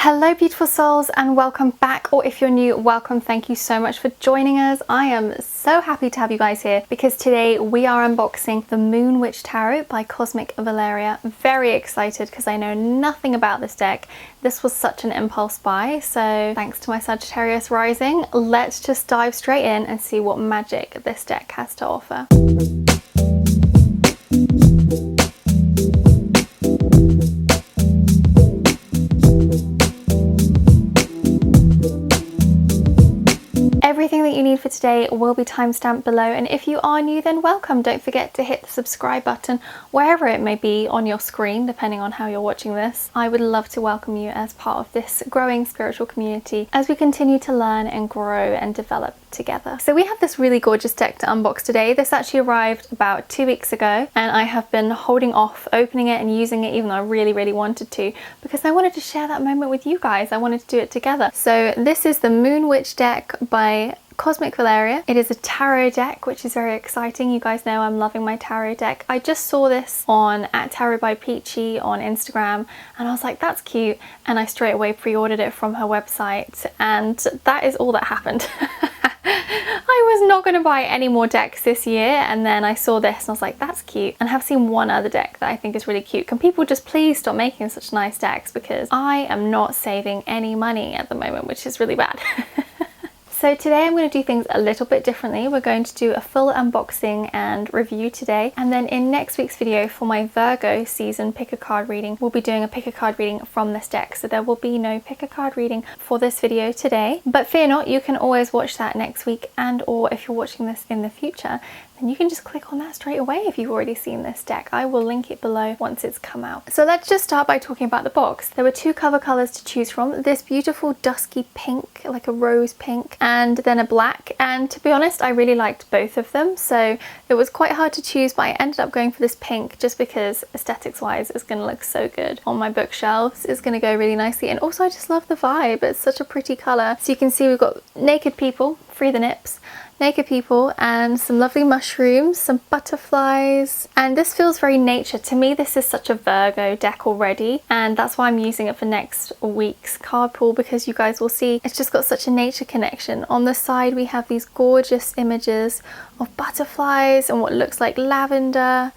Hello beautiful souls and welcome back, or if you're new, welcome. Thank you so much for joining us. I am so happy to have you guys here because today we are unboxing the Moon Witch Tarot by Cosmic Valeria. Very excited because I know nothing about this deck. This was such an impulse buy, so thanks to my Sagittarius rising, let's just dive straight in and see what magic this deck has to offer. Everything that you need for today will be timestamped below, and if you are new, then welcome. Don't forget to hit the subscribe button wherever it may be on your screen, depending on how you're watching this. I would love to welcome you as part of this growing spiritual community as we continue to learn and grow and develop together. So we have this really gorgeous deck to unbox today. This actually arrived about 2 weeks ago, and I have been holding off opening it and using it even though I really wanted to, because I wanted to share that moment with you guys. I wanted to do it together. So this is the Moon Witch deck by Cosmic Valeria. It is a tarot deck, which is very exciting. You guys know I'm loving my tarot deck. I just saw this on @tarot_by_peachy on Instagram and I was like, that's cute, and I straight away pre-ordered it from her website, and that is all that happened. I was not going to buy any more decks this year, and then I saw this and I was like, that's cute, and have seen one other deck that I think is really cute. Can people just please stop making such nice decks, because I am not saving any money at the moment, which is really bad. So today I'm going to do things a little bit differently. We're going to do a full unboxing and review today, and then in next week's video for my Virgo season pick a card reading, we'll be doing a pick a card reading from this deck. So there will be no pick a card reading for this video today, but fear not, you can always watch that next week, and or if you're watching this in the future, then you can just click on that straight away if you've already seen this deck. I will link it below once it's come out. So let's just start by talking about the box. There were two cover colors to choose from. This beautiful dusky pink, like a rose pink, and then a black. And to be honest, I really liked both of them. So it was quite hard to choose, but I ended up going for this pink just because aesthetics wise, it's going to look so good on my bookshelves. It's going to go really nicely. And also I just love the vibe. It's such a pretty color. So you can see we've got naked people, free the nips, naked people, and some lovely mushrooms, some butterflies, and this feels very nature. To me, this is such a Virgo deck already, and that's why I'm using it for next week's card pool, because you guys will see it's just got such a nature connection. On the side we have these gorgeous images of butterflies and what looks like lavender,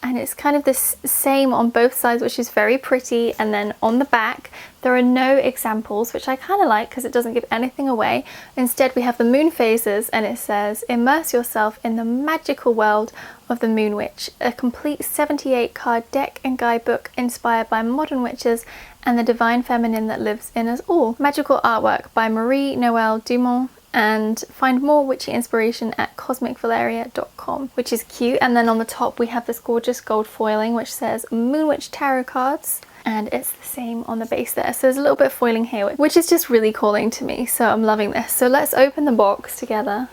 and it's kind of this same on both sides, which is very pretty. And then on the back there are no examples, which I kind of like because it doesn't give anything away. Instead we have the moon phases, and it says immerse yourself in the magical world of the Moon Witch, a complete 78 card deck and guidebook inspired by modern witches and the divine feminine that lives in us all. Magical artwork by Marie-Noël Dumont, and find more witchy inspiration at cosmicvaleria.com, which is cute. And then on the top we have this gorgeous gold foiling which says Moon Witch Tarot Cards, and it's the same on the base there. So there's a little bit of foiling here, which is just really calling to me, so I'm loving this. So let's open the box together.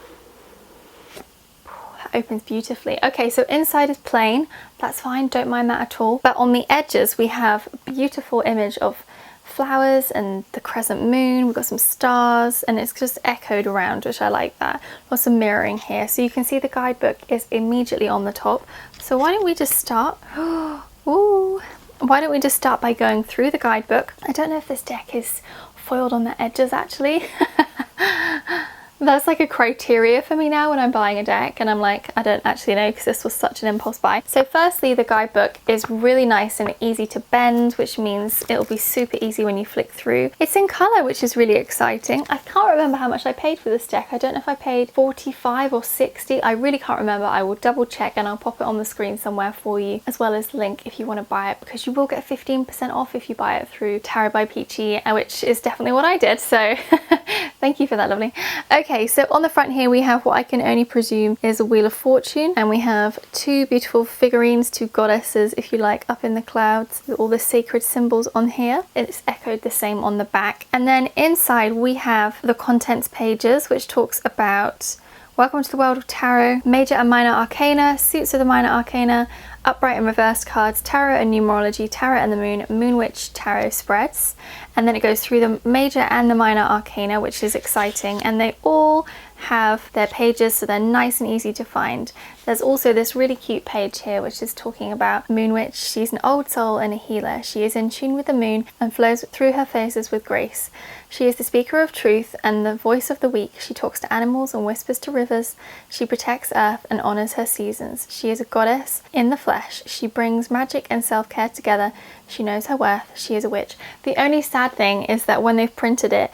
That opens beautifully. Okay, so inside is plain, that's fine, don't mind that at all. But on the edges we have a beautiful image of flowers and the crescent moon. We've got some stars, and it's just echoed around, which I like that. Lots of mirroring here. So you can see the guidebook is immediately on the top. So why don't we just start? Ooh. Why don't we just start by going through the guidebook. I don't know if this deck is foiled on the edges actually. That's like a criteria for me now when I'm buying a deck, and I'm like, I don't actually know because this was such an impulse buy. So firstly, the guidebook is really nice and easy to bend, which means it'll be super easy when you flick through. It's in colour, which is really exciting. I can't remember how much I paid for this deck. I don't know if I paid 45 or 60. I really can't remember. I will double check and I'll pop it on the screen somewhere for you, as well as the link if you want to buy it, because you will get 15% off if you buy it through Tarot by Peachy, which is definitely what I did. So thank you for that, lovely. Okay, so on the front here we have what I can only presume is a Wheel of Fortune, and we have two beautiful figurines, two goddesses if you like, up in the clouds with all the sacred symbols on here. It's echoed the same on the back. And then inside we have the contents pages, which talks about welcome to the world of tarot, major and minor arcana, suits of the minor arcana, upright and reversed cards, tarot and numerology, tarot and the moon, Moon Witch tarot spreads. And then it goes through the major and the minor arcana, which is exciting, and they all have their pages, so they're nice and easy to find. There's also this really cute page here which is talking about Moon Witch. She's an old soul and a healer. She is in tune with the moon and flows through her phases with grace. She is the speaker of truth and the voice of the weak. She talks to animals and whispers to rivers. She protects earth and honors her seasons. She is a goddess in the flesh. She brings magic and self-care together. She knows her worth. She is a witch. The only sad thing is that when they've printed it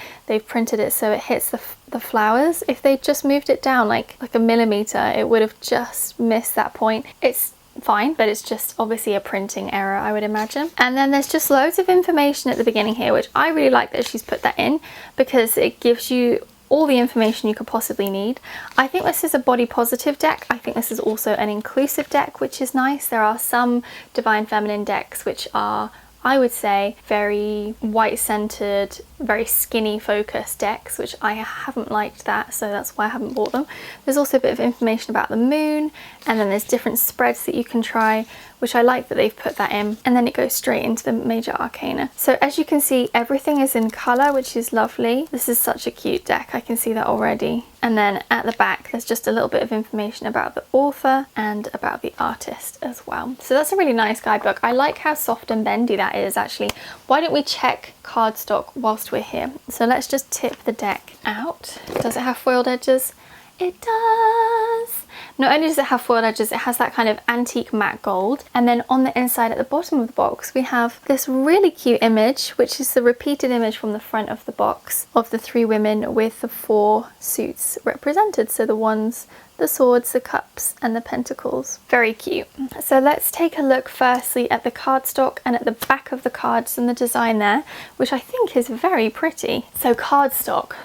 so it hits the flowers. If they just moved it down like a millimeter, it would have just missed that point. It's fine, but it's just obviously a printing error, I would imagine. And then there's just loads of information at the beginning here, which I really like that she's put that in, because it gives you all the information you could possibly need. I think this is a body positive deck. I think this is also an inclusive deck, which is nice. There are some Divine Feminine decks which are, I would say, very white-centered, very skinny focused decks, which I haven't liked that, so that's why I haven't bought them. There's also a bit of information about the moon, and then there's different spreads that you can try, which I like that they've put that in, and then it goes straight into the major arcana. So as you can see, everything is in colour, which is lovely. This is such a cute deck, I can see that already. And then at the back there's just a little bit of information about the author and about the artist as well. So that's a really nice guidebook. I like how soft and bendy that is actually. Why don't we check cardstock whilst we're here? So let's just tip the deck out. Does it have foiled edges? It does! Not only does it have foiled edges, it has that kind of antique matte gold. And then on the inside at the bottom of the box, we have this really cute image, which is the repeated image from the front of the box of the 3 women with the 4 suits represented. So the wands, the swords, the cups, and the pentacles. Very cute. So let's take a look firstly at the cardstock and at the back of the cards and the design there, which I think is very pretty. So cardstock.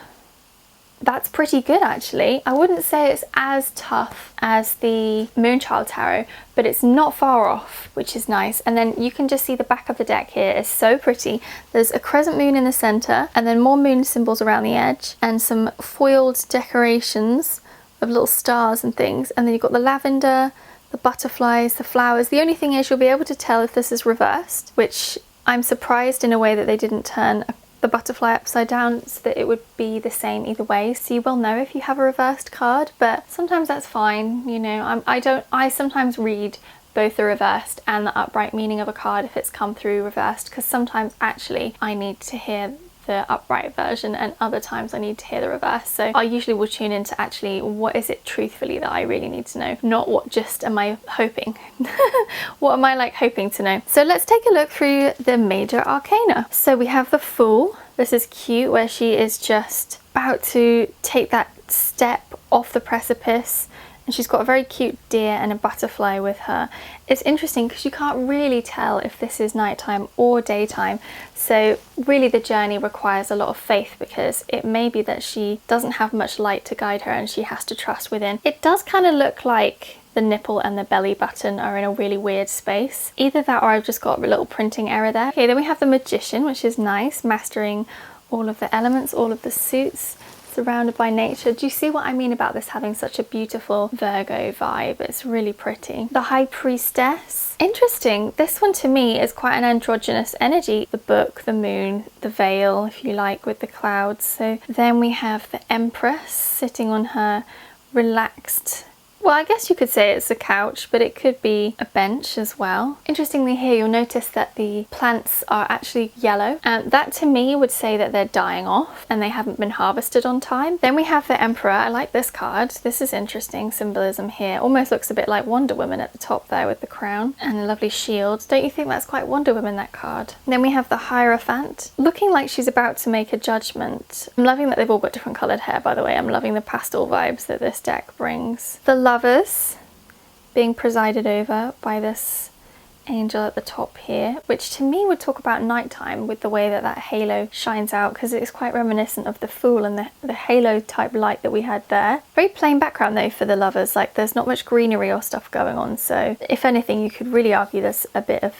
That's pretty good actually. I wouldn't say it's as tough as the Moonchild Tarot, but it's not far off, which is nice. And then you can just see the back of the deck here is so pretty. There's a crescent moon in the center, and then more moon symbols around the edge, and some foiled decorations of little stars and things. And then you've got the lavender, the butterflies, the flowers. The only thing is you'll be able to tell if this is reversed, which I'm surprised in a way that they didn't turn the butterfly upside down so that it would be the same either way. So you will know if you have a reversed card, but sometimes that's fine, you know. I sometimes read both the reversed and the upright meaning of a card if it's come through reversed, because sometimes actually I need to hear the upright version and other times I need to hear the reverse. So I usually will tune into actually what is it truthfully that I really need to know, not what just am I hoping. What am I like hoping to know? So let's take a look through the major arcana. So we have the Fool. This is cute, where she is just about to take that step off the precipice, and she's got a very cute deer and a butterfly with her. It's interesting because you can't really tell if this is nighttime or daytime, so really the journey requires a lot of faith, because it may be that she doesn't have much light to guide her and she has to trust within. It does kind of look like the nipple and the belly button are in a really weird space. Either that or I've just got a little printing error there. Okay, then we have the Magician, which is nice, mastering all of the elements, all of the suits, surrounded by nature. Do you see what I mean about this having such a beautiful Virgo vibe? It's really pretty. The High Priestess. Interesting. This one to me is quite an androgynous energy. The book, the moon, the veil, if you like, with the clouds. So then we have the Empress sitting on her relaxed, well, I guess you could say it's a couch, but it could be a bench as well. Interestingly here, you'll notice that the plants are actually yellow, and that to me would say that they're dying off and they haven't been harvested on time. Then we have the Emperor. I like this card. This is interesting symbolism here. Almost looks a bit like Wonder Woman at the top there with the crown and a lovely shield. Don't you think that's quite Wonder Woman, that card? And then we have the Hierophant, looking like she's about to make a judgment. I'm loving that they've all got different coloured hair, by the way. I'm loving the pastel vibes that this deck brings. The Lovers, being presided over by this angel at the top here, which to me would talk about nighttime with the way that that halo shines out, because it's quite reminiscent of the Fool and the halo type light that we had there. Very plain background though for the Lovers, like there's not much greenery or stuff going on, so if anything you could really argue there's a bit of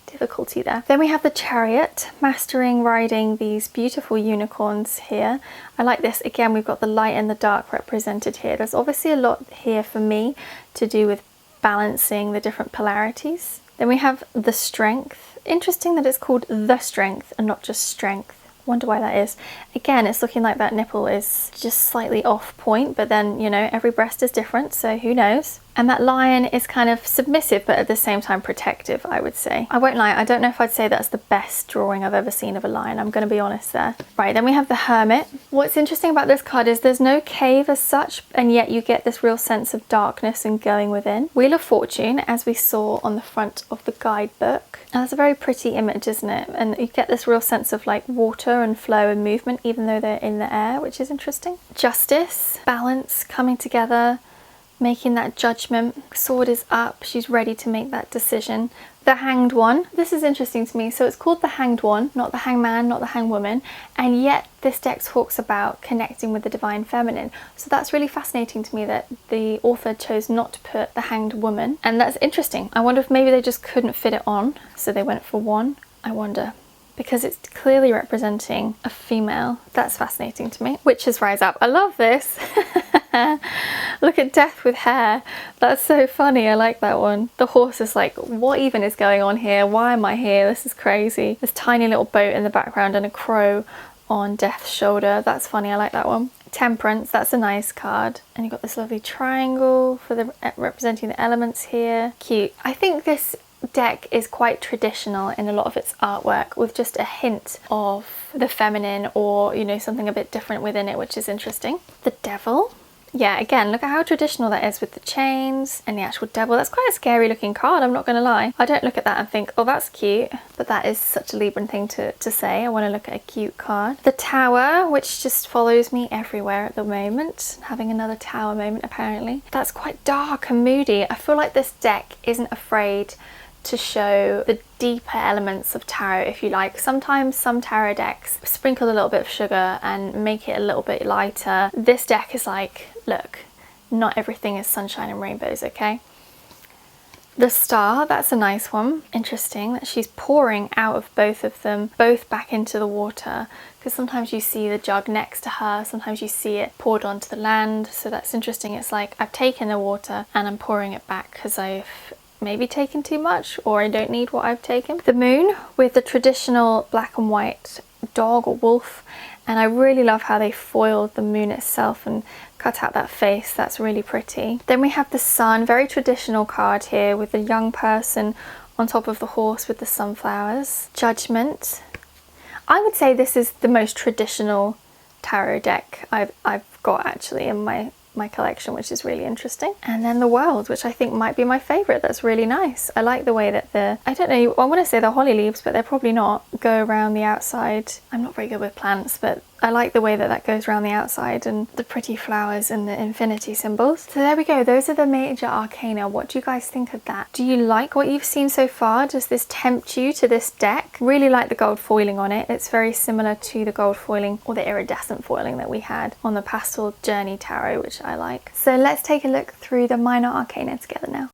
difficulty there. Then we have the Chariot, mastering riding these beautiful unicorns here. I like this. Again, we've got the light and the dark represented here. There's obviously a lot here for me to do with balancing the different polarities. Then we have the Strength. Interesting that it's called the Strength and not just Strength. Wonder why that is. Again, it's looking like that nipple is just slightly off point, but then, you know, every breast is different, so who knows. And that lion is kind of submissive, but at the same time protective, I would say. I won't lie, I don't know if I'd say that's the best drawing I've ever seen of a lion. I'm going to be honest there. Right, then we have the hermit. What's interesting about this card is there's no cave as such, and yet you get this real sense of darkness and going within. Wheel of Fortune, as we saw on the front of the guidebook. And that's a very pretty image, isn't it? And you get this real sense of like water and flow and movement, even though they're in the air, which is interesting. Justice, balance, coming together, making that judgment. Sword is up, she's ready to make that decision. The Hanged One, this is interesting to me. So it's called the Hanged One, not the Hangman, not the Hangwoman, and yet this deck talks about connecting with the divine feminine. So that's really fascinating to me that the author chose not to put the Hanged Woman, and that's interesting. I wonder if maybe they just couldn't fit it on, so they went for one. I wonder, because it's clearly representing a female. That's fascinating to me. Witches Rise Up, I love this. Look at Death with hair. That's so funny, I like that one. The horse is like, what even is going on here? Why am I here? This is crazy. This tiny little boat in the background and a crow on Death's shoulder. That's funny, I like that one. Temperance, that's a nice card. And you've got this lovely triangle for the representing the elements here. Cute. I think this deck is quite traditional in a lot of its artwork, with just a hint of the feminine, or, you know, something a bit different within it, which is interesting. The Devil. Yeah, again, look at how traditional that is with the chains and the actual devil. That's quite a scary looking card, I'm not going to lie. I don't look at that and think, oh, that's cute. But that is such a Libran thing to say. I want to look at a cute card. The Tower, which just follows me everywhere at the moment. Having another tower moment, apparently. That's quite dark and moody. I feel like this deck isn't afraid to show the deeper elements of tarot, if you like. Sometimes some tarot decks sprinkle a little bit of sugar and make it a little bit lighter. This deck is like, look, not everything is sunshine and rainbows, okay? The Star, that's a nice one. Interesting that she's pouring out of both of them, both back into the water, because sometimes you see the jug next to her, sometimes you see it poured onto the land. So that's interesting. It's like, I've taken the water and I'm pouring it back because I've maybe taken too much, or I don't need what I've taken. The Moon with the traditional black and white dog or wolf, and I really love how they foiled the moon itself and cut out that face. That's really pretty. Then we have the Sun, very traditional card here with the young person on top of the horse with the sunflowers. Judgment. I would say this is the most traditional tarot deck I've got actually in my collection, which is really interesting. And then the World, which I think might be my favorite. That's really nice. I like the way that I don't know, I want to say the holly leaves, but they're probably not, go around the outside. I'm not very good with plants, but I like the way that that goes around the outside, and the pretty flowers and the infinity symbols. So there we go. Those are the major arcana. What do you guys think of that? Do you like what you've seen so far? Does this tempt you to this deck? Really like the gold foiling on it. It's very similar to the gold foiling or the iridescent foiling that we had on the Pastel Journey Tarot, which I like. So let's take a look through the minor arcana together now.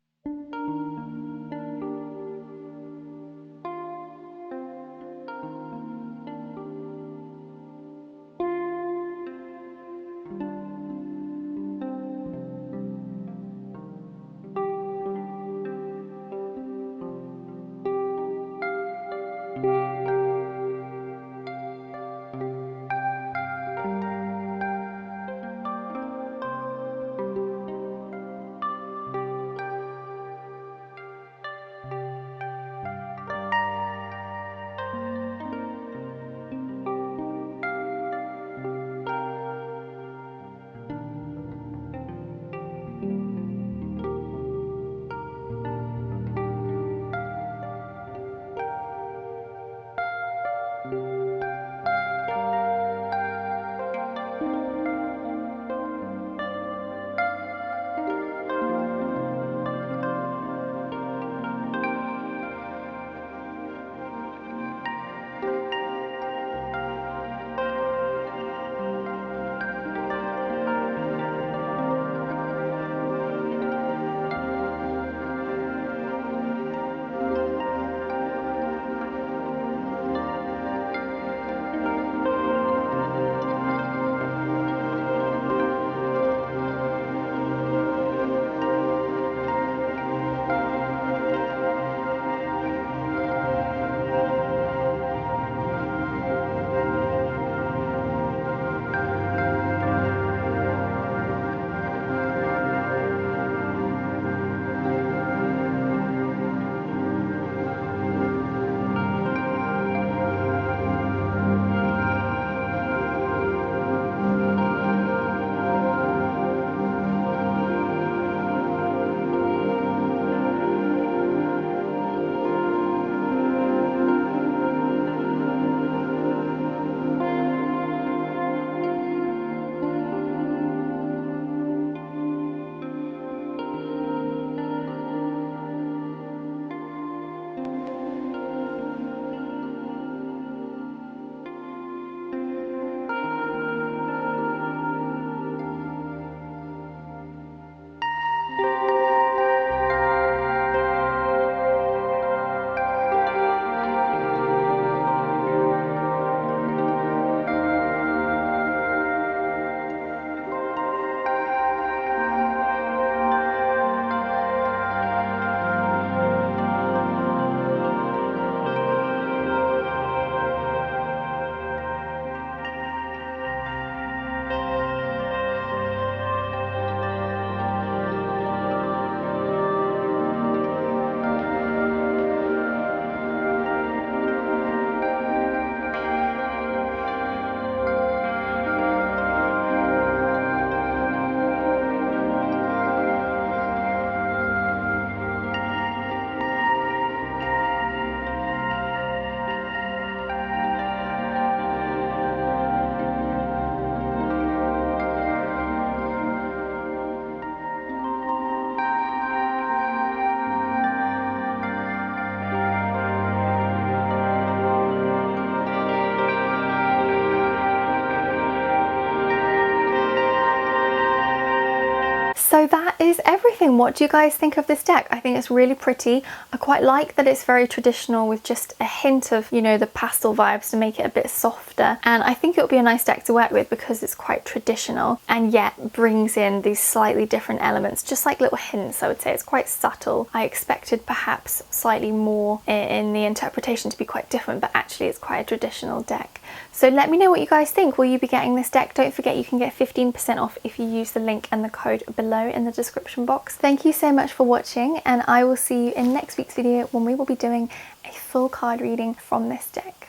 So that is everything. What do you guys think of this deck? I think it's really pretty. I quite like that it's very traditional with just a hint of, you know, the pastel vibes to make it a bit softer. And I think it'll be a nice deck to work with because it's quite traditional and yet brings in these slightly different elements, just like little hints. I would say it's quite subtle. I expected perhaps slightly more in the interpretation to be quite different, but actually it's quite a traditional deck. So let me know what you guys think. Will you be getting this deck? Don't forget you can get 15% off if you use the link and the code below in the description box. Thank you so much for watching, and I will see you in next week's video when we will be doing a full card reading from this deck.